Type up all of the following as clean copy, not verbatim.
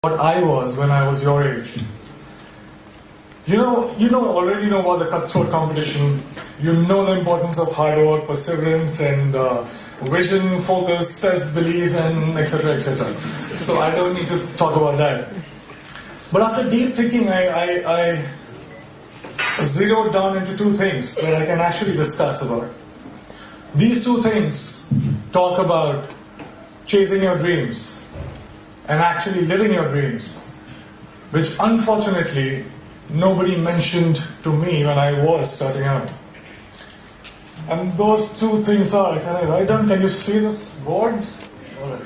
what I was when I was your age. Already know about the cutthroat competition. You know the importance of hard work, perseverance, and vision, focus, self-belief, and etc., etc. So I don't need to talk about that. But after deep thinking, I zeroed down into two things that I can actually discuss about. These two things talk about chasing your dreams and actually living your dreams, which unfortunately nobody mentioned to me when I was starting out. And those two things are, can I write down? Can you see the boards? All right.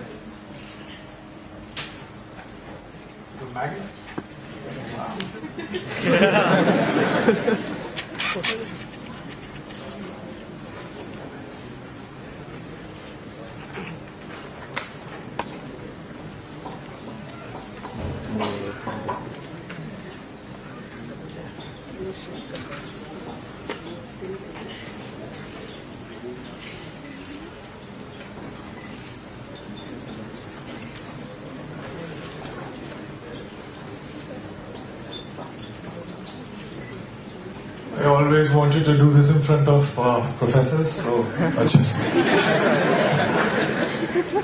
It's a magnet. Wow. I always wanted to do this in front of professors, so I just...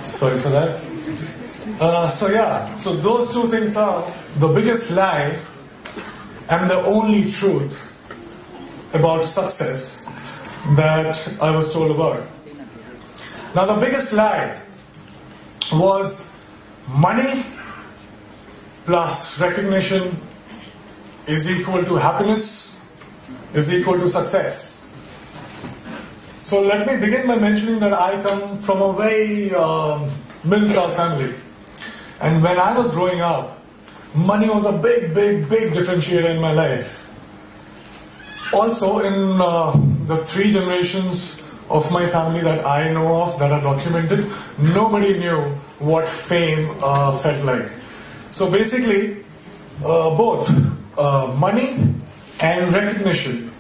Sorry for that. So those two things are the biggest lie and the only truth about success that I was told about. Now the biggest lie was money plus recognition is equal to happiness, is equal to success. So let me begin by mentioning that I come from a very middle class family. And when I was growing up, money was a big differentiator in my life. Also in the three generations of my family that I know of, that are documented, nobody knew what fame felt like. So basically, both money and recognition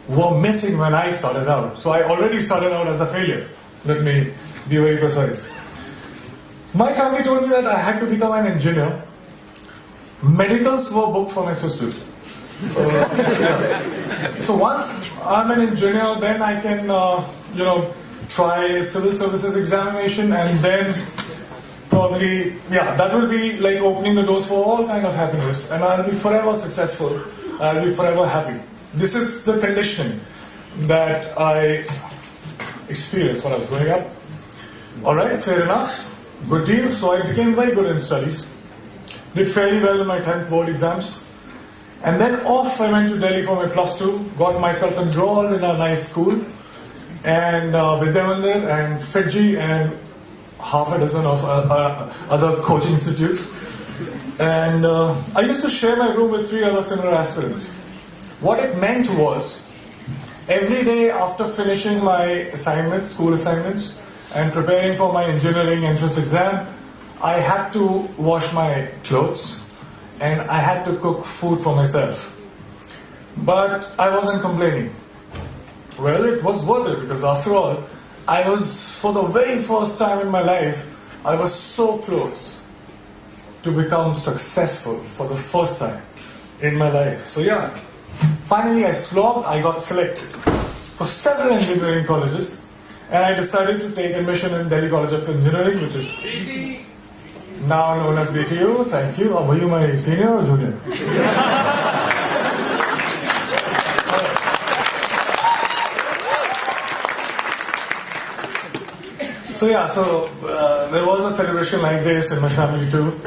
were missing when I started out. So I already started out as a failure. Let me be very precise. My family told me that I had to become an engineer. Medicals were booked for my sisters. So once I'm an engineer, then I can, try civil services examination, and then probably, that will be like opening the doors for all kind of happiness, and I'll be forever successful. I'll be forever happy. This is the conditioning that I experienced when I was growing up. Alright, fair enough. Good deal. So I became very good in studies. Did fairly well in my 10th board exams. And then off I went to Delhi for my plus 2. Got myself enrolled in a nice school. And Vidyamandir and Fiji and half a dozen of other coaching institutes. And I used to share my room with 3 other similar aspirants. What it meant was, every day after finishing my assignments, school assignments, and preparing for my engineering entrance exam, I had to wash my clothes and I had to cook food for myself. But I wasn't complaining. Well, it was worth it, because after all, I was, for the very first time in my life, I was so close to become successful for the first time in my life. So finally I slogged, I got selected for several engineering colleges, and I decided to take admission in Delhi College of Engineering, which is now known as DTU. Thank you. Were you my senior or junior? So there was a celebration like this in my family too.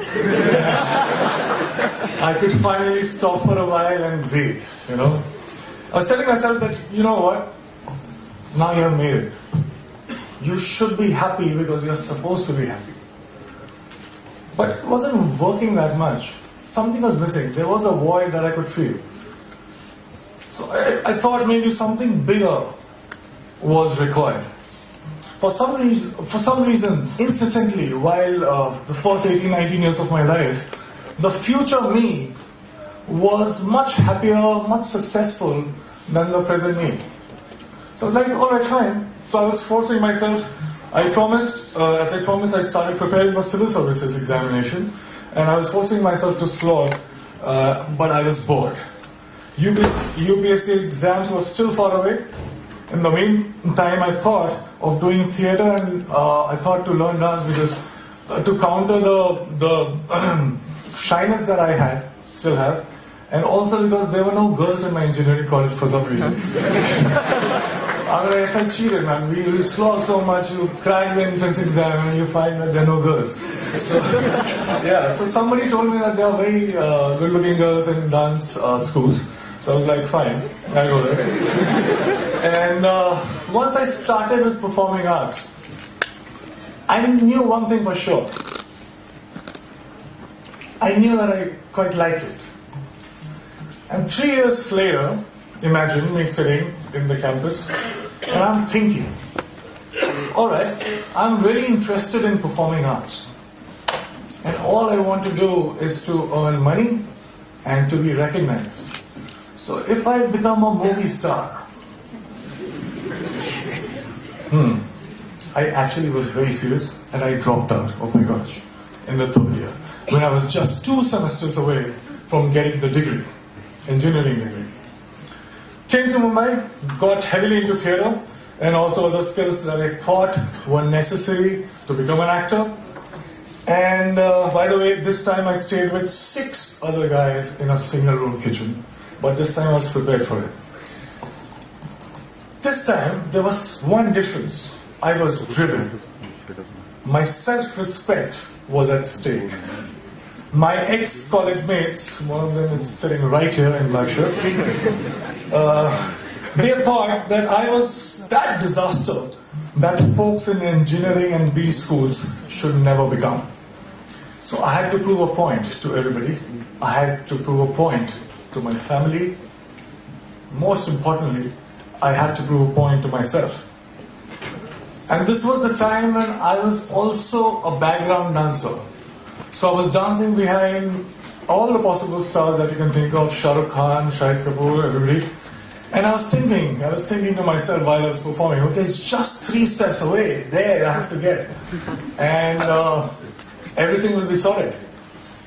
I could finally stop for a while and breathe, I was telling myself that, you know what, now you have made it. You should be happy because you're supposed to be happy. But it wasn't working that much. Something was missing. There was a void that I could feel. So I thought maybe something bigger was required. For some reason, incessantly, while the first 18, 19 years of my life, the future me was much happier, much successful than the present me. So I was like, alright, fine. So I was forcing myself. As I promised, I started preparing for civil services examination. and I was forcing myself to slog, but I was bored. UPSC exams were still far away. In the meantime, I thought of doing theatre, and I thought to learn dance because to counter the shyness that I still have, and also because there were no girls in my engineering college for some reason. I mean, I felt cheated, man. We slog so much, you crack the entrance exam and you find that there are no girls. So, yeah, so somebody told me that there are very good-looking girls in dance schools. So I was like, fine, I'll go there. And once I started with performing arts, I knew one thing for sure. I knew that I quite like it. And 3 years later, imagine me sitting in the campus and I'm thinking, alright, I'm really interested in performing arts. And all I want to do is to earn money and to be recognized. So if I become a movie star, I actually was very serious and I dropped out of my college in the 3rd year when I was just 2 semesters away from getting the degree, engineering degree. Came to Mumbai, got heavily into theatre and also other skills that I thought were necessary to become an actor. And by the way, this time I stayed with 6 other guys in a single-room kitchen. But this time I was prepared for it. This time there was one difference. I was driven. My self-respect was at stake. My ex-college mates, one of them is sitting right here in black shirt, they thought that I was that disaster that folks in engineering and B schools should never become. So I had to prove a point to everybody. I had to prove a point to my family. Most importantly, I had to prove a point to myself. And this was the time when I was also a background dancer. So I was dancing behind all the possible stars that you can think of, Shah Rukh Khan, Shahid Kapoor, everybody. And I was thinking to myself while I was performing, okay, it's just 3 steps away, there I have to get. And everything will be sorted.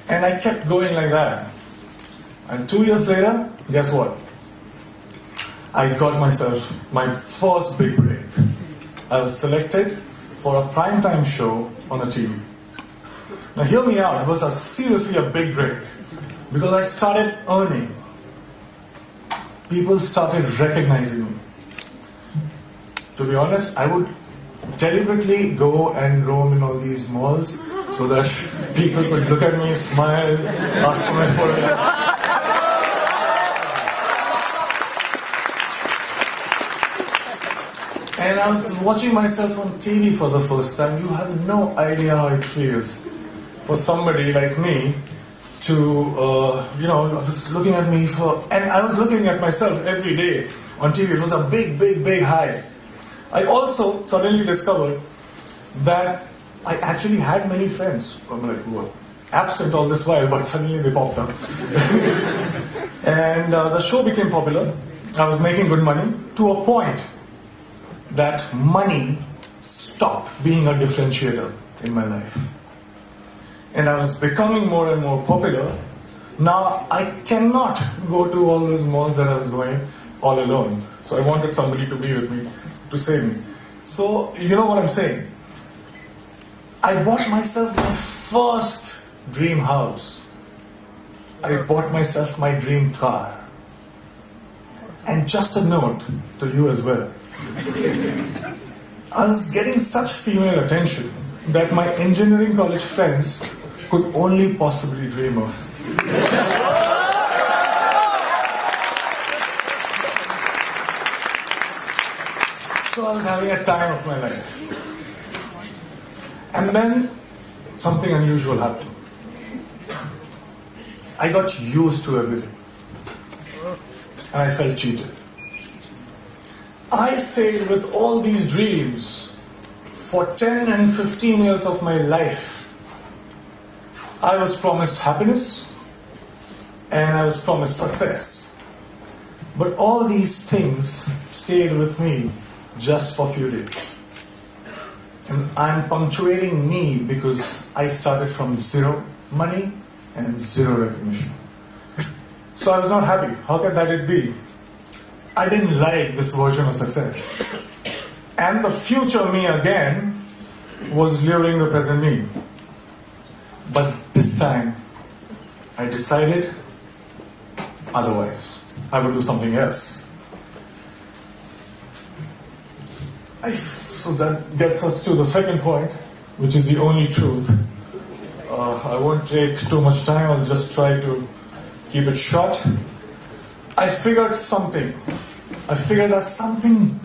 And I kept going like that. And 2 years later, guess what? I got myself my first big break. I was selected for a primetime show on a TV. Now hear me out, it was seriously a big break. Because I started earning. People started recognizing me. To be honest, I would deliberately go and roam in all these malls so that people could look at me, smile, ask for my photograph. And I was watching myself on TV for the first time. You have no idea how it feels for somebody like me to, I was looking at me and I was looking at myself every day on TV. It was a big, big, big high. I also suddenly discovered that I actually had many friends. I'm like, who were absent all this while, but suddenly they popped up. And the show became popular. I was making good money to a point that money stopped being a differentiator in my life. And I was becoming more and more popular. Now I cannot go to all those malls that I was going all alone. So I wanted somebody to be with me, to save me. So you know what I'm saying? I bought myself my first dream house. I bought myself my dream car. And just a note to you as well. I was getting such female attention that my engineering college friends could only possibly dream of. So I was having a time of my life. And then something unusual happened. I got used to everything. And I felt cheated. I stayed with all these dreams for 10 and 15 years of my life. I was promised happiness and I was promised success. But all these things stayed with me just for a few days. And I'm punctuating me because I started from zero money and zero recognition. So I was not happy. How can that it be? I didn't like this version of success. And the future me again was luring the present me. But this time, I decided otherwise. I would do something else. So that gets us to the second point, which is the only truth. I won't take too much time, I'll just try to keep it short. I figured something. I figured that something,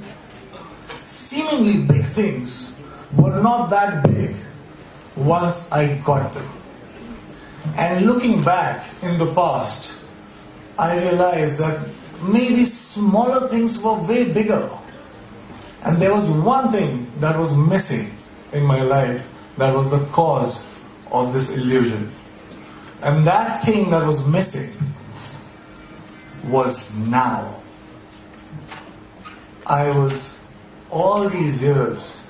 seemingly big things, were not that big once I got them. And looking back in the past, I realized that maybe smaller things were way bigger. And there was one thing that was missing in my life that was the cause of this illusion. And that thing that was missing was now. I was, all these years,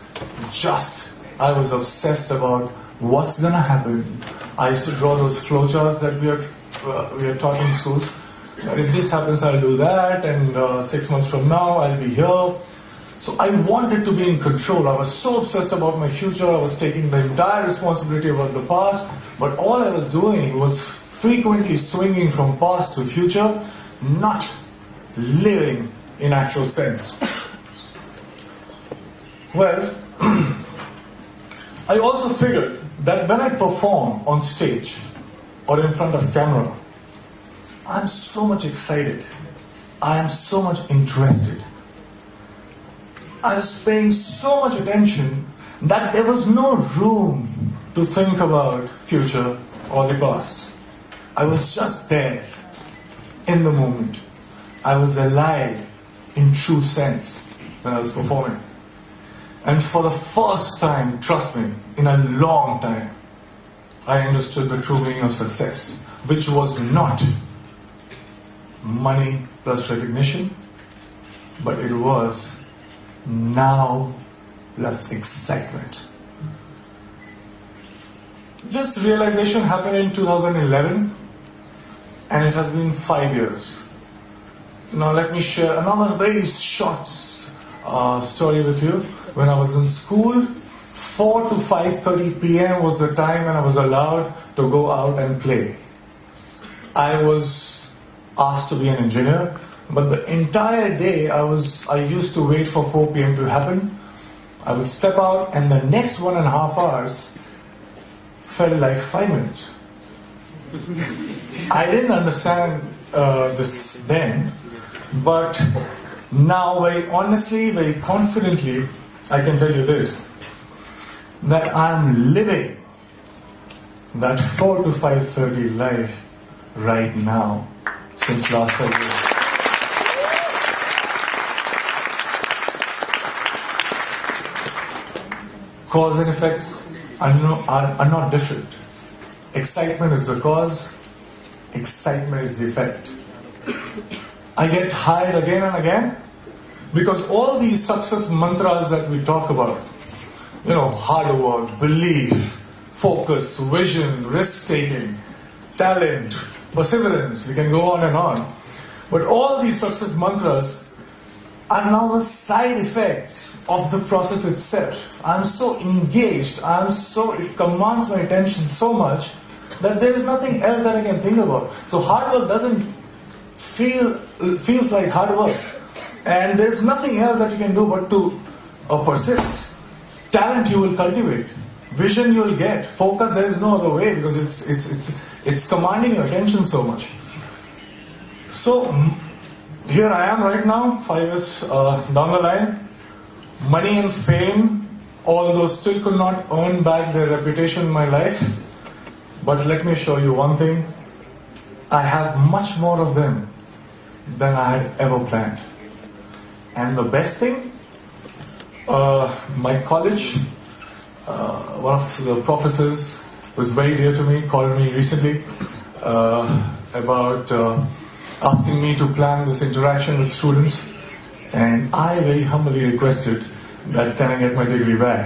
I was obsessed about what's gonna happen. I used to draw those flowcharts that we are taught in schools. That if this happens, I'll do that, and 6 months from now, I'll be here. So I wanted to be in control. I was so obsessed about my future. I was taking the entire responsibility about the past. But all I was doing was frequently swinging from past to future, not living in actual sense. Well, I also figured that when I perform on stage or in front of camera, I'm so much excited. I am so much interested. I was paying so much attention that there was no room to think about future or the past. I was just there in the moment. I was alive in true sense when I was performing. And for the first time, trust me, in a long time, I understood the true meaning of success, which was not money plus recognition, but it was now plus excitement. This realization happened in 2011, and it has been 5 years. Now let me share another very short story with you. When I was in school, 4 to 5:30 p.m. was the time when I was allowed to go out and play. I was asked to be an engineer, but the entire day I used to wait for 4 p.m. to happen. I would step out, and the next 1.5 hours felt like 5 minutes. I didn't understand this then, but now very honestly, very confidently, I can tell you this, that I'm living that 4 to 5:30 life right now since last 5 years. Cause and effects are not different. Excitement is the cause, excitement is the effect. I get tired again and again because all these success mantras that we talk about, hard work, belief, focus, vision, risk-taking, talent, perseverance, we can go on and on. But all these success mantras are now the side effects of the process itself. I'm so engaged, it commands my attention so much that there is nothing else that I can think about. So hard work doesn't feels like hard work. And there's nothing else that you can do but to persist. Talent you will cultivate. Vision you will get. Focus, there is no other way because it's commanding your attention so much. So here I am right now, 5 years down the line. Money and fame, although still could not earn back their reputation in my life. But let me show you one thing. I have much more of them than I had ever planned. And the best thing, my college, one of the professors who is very dear to me called me recently about asking me to plan this interaction with students, and I very humbly requested that can I get my degree back.